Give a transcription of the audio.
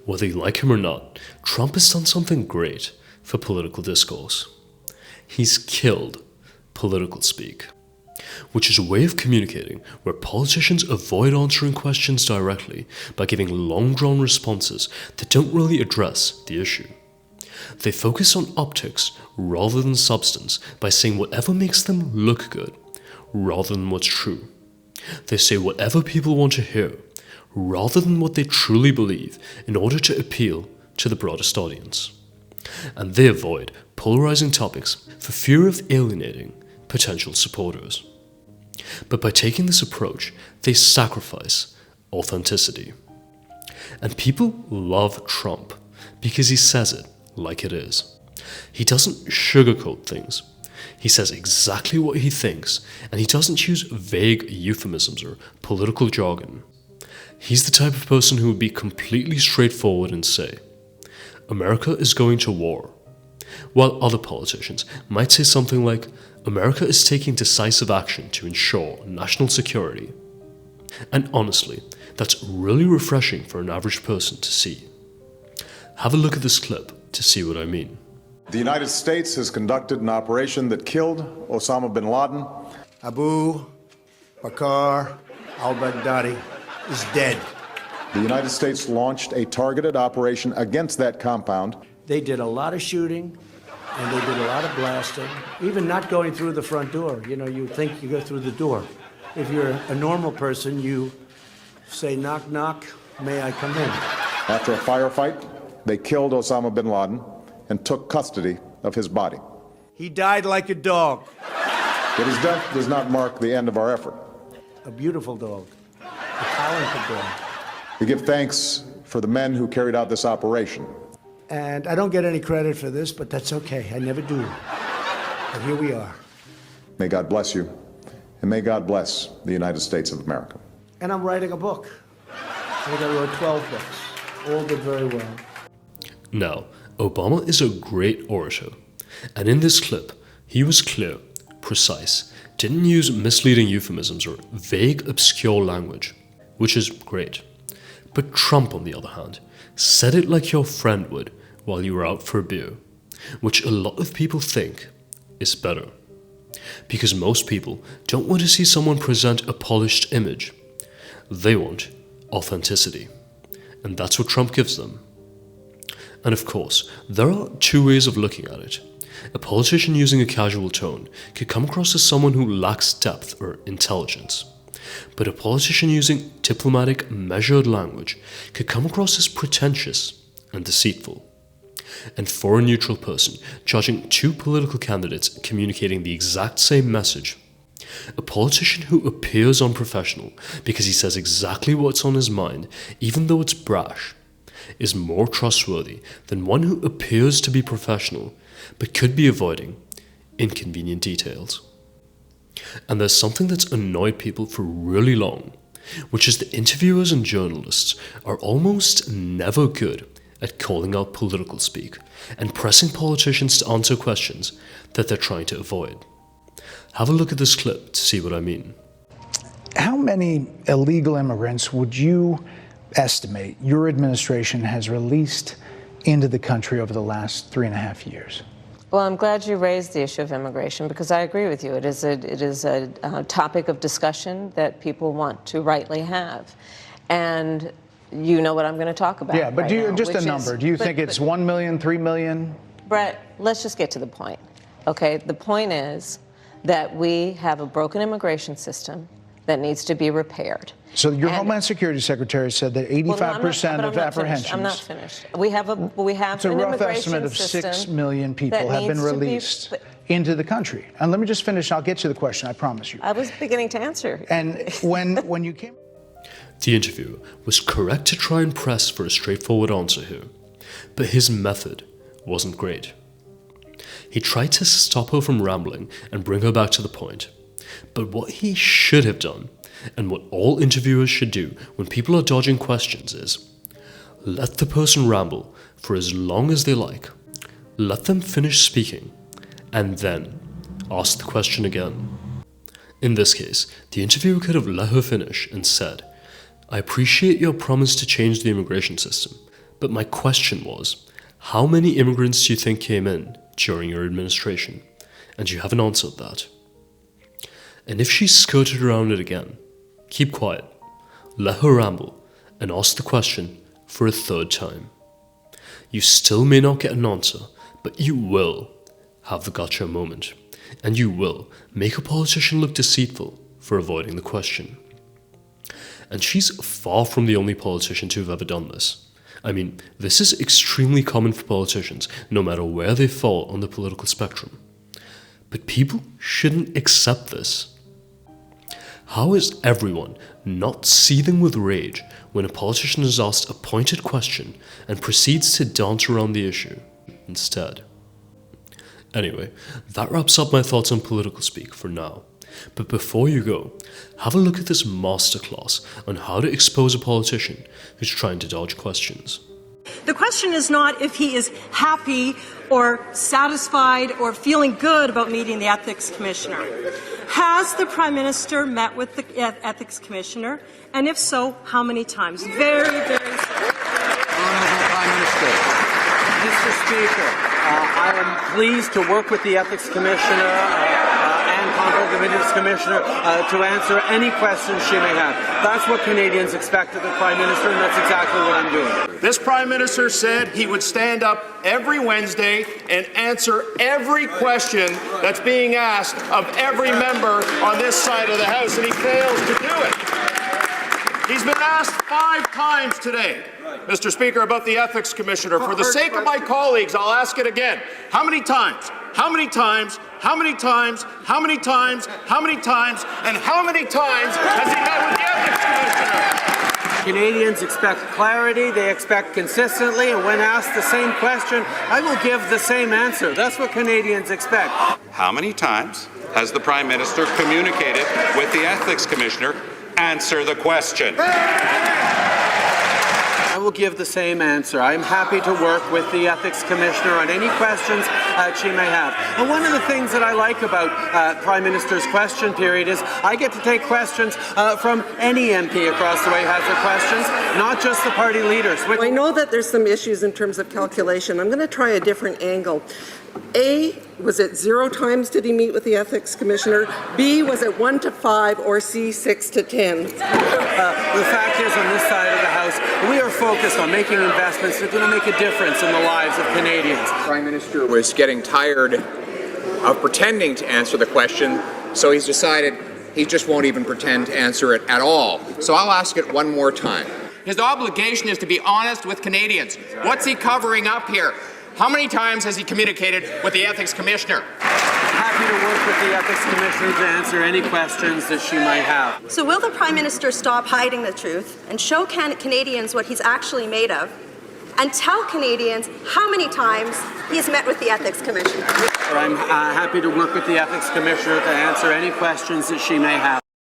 Whether you like him or not, Trump has done something great for political discourse. He's killed political speak, which is a way of communicating where politicians avoid answering questions directly by giving long-drawn responses that don't really address the issue. They focus on optics rather than substance by saying whatever makes them look good rather than what's true. They say whatever people want to hear rather than what they truly believe in order to appeal to the broadest audience. And they avoid polarizing topics for fear of alienating potential supporters. But by taking this approach, they sacrifice authenticity. And people love Trump because he says it like it is. He doesn't sugarcoat things. He says exactly what he thinks, and he doesn't use vague euphemisms or political jargon. He's the type of person who would be completely straightforward and say, America is going to war, while other politicians might say something like, America is taking decisive action to ensure national security. And honestly, that's really refreshing for an average person to see. Have a look at this clip to see what I mean. The United States has conducted an operation that killed Osama bin Laden. Abu Bakr al-Baghdadi is dead. The United States launched a targeted operation against that compound. They did a lot of shooting, and they did a lot of blasting, even not going through the front door. You know, you think you go through the door. If you're a normal person, you say, knock, knock, may I come in? After a firefight, they killed Osama bin Laden and took custody of his body. He died like a dog. But his death does not mark the end of our effort. A beautiful dog. A talented dog. We give thanks for the men who carried out this operation. And I don't get any credit for this, but that's okay. I never do. But here we are. May God bless you, and may God bless the United States of America. And I'm writing a book. I think I wrote 12 books. All did very well. Now, Obama is a great orator, and in this clip, he was clear, precise, didn't use misleading euphemisms or vague, obscure language, which is great. But Trump, on the other hand, said it like your friend would while you were out for a beer, which a lot of people think is better. Because most people don't want to see someone present a polished image. They want authenticity. And that's what Trump gives them. And of course, there are two ways of looking at it. A politician using a casual tone could come across as someone who lacks depth or intelligence. But a politician using diplomatic, measured language could come across as pretentious and deceitful. And for a neutral person judging two political candidates communicating the exact same message, a politician who appears unprofessional because he says exactly what's on his mind, even though it's brash, is more trustworthy than one who appears to be professional but could be avoiding inconvenient details. And there's something that's annoyed people for really long, which is that interviewers and journalists are almost never good at calling out political speak and pressing politicians to answer questions that they're trying to avoid. Have a look at this clip to see what I mean. How many illegal immigrants would you estimate your administration has released into the country over the last 3.5 years? Well, I'm glad you raised the issue of immigration because I agree with you. It is a topic of discussion that people want to rightly have. And you know what I'm going to talk about. Yeah, but right do you, now, just a number. Do you think it's 1 million, 3 million? Brett, let's just get to the point. Okay, the point is that we have a broken immigration system that needs to be repaired. So your Homeland Security Secretary said that 85% of apprehensions. I'm not finished. We have it's a an rough immigration estimate of system 6 million people have been released into the country. And let me just finish. I'll get to the question. I promise you. I was beginning to answer. And when you came. The interviewer was correct to try and press for a straightforward answer here, but his method wasn't great. He tried to stop her from rambling and bring her back to the point. But what he should have done, and what all interviewers should do when people are dodging questions, is let the person ramble for as long as they like, let them finish speaking, and then ask the question again. In this case, the interviewer could have let her finish and said, "I appreciate your promise to change the immigration system, But my question was, how many immigrants do you think came in during your administration? And you haven't answered that. And if she skirted around it again, keep quiet, let her ramble, and ask the question for a third time. You still may not get an answer, but you will have the gotcha moment, and you will make a politician look deceitful for avoiding the question. And she's far from the only politician to have ever done this. I mean, this is extremely common for politicians, no matter where they fall on the political spectrum. But people shouldn't accept this. How is everyone not seething with rage when a politician is asked a pointed question and proceeds to dance around the issue instead? Anyway, that wraps up my thoughts on political speak for now. But before you go, have a look at this masterclass on how to expose a politician who's trying to dodge questions. The question is not if he is happy or satisfied or feeling good about meeting the Ethics Commissioner. Has the Prime Minister met with the Ethics Commissioner? And if so, how many times? Very, very simple. Honourable Prime Minister. Mr. Speaker, I am pleased to work with the Ethics Commissioner and Conflict of Interest Commissioner to answer any questions she may have. That's what Canadians expect of the Prime Minister, and that's exactly what I'm doing. This Prime Minister said he would stand up every Wednesday and answer every question that's being asked of every member on this side of the House, and he fails to do it. He's been asked 5 times today, Mr. Speaker, about the Ethics Commissioner. For the sake of my colleagues, I'll ask it again. How many times? How many times? How many times? How many times? How many times? And how many times has he met with the Ethics Commissioner? Canadians expect clarity, they expect consistency, and when asked the same question, I will give the same answer. That's what Canadians expect. How many times has the Prime Minister communicated with the Ethics Commissioner? Answer the question. I will give the same answer. I am happy to work with the Ethics Commissioner on any questions she may have. And one of the things that I like about Prime Minister's question period is I get to take questions from any MP across the way who has their questions, not just the party leaders. I know that there's some issues in terms of calculation. I'm going to try a different angle. A, was it 0 times did he meet with the Ethics Commissioner? B, was it 1 to 5? Or C, 6 to 10? The fact is, on this side of the House, we are focused on making investments that are going to make a difference in the lives of Canadians. The Prime Minister was getting tired of pretending to answer the question, so he's decided he just won't even pretend to answer it at all. So I'll ask it one more time. His obligation is to be honest with Canadians. What's he covering up here? How many times has he communicated with the Ethics Commissioner? Happy to work with the Ethics Commissioner to answer any questions that she might have. So will the Prime Minister stop hiding the truth and show Canadians what he's actually made of, and tell Canadians how many times he's met with the Ethics Commissioner? I'm happy to work with the Ethics Commissioner to answer any questions that she may have.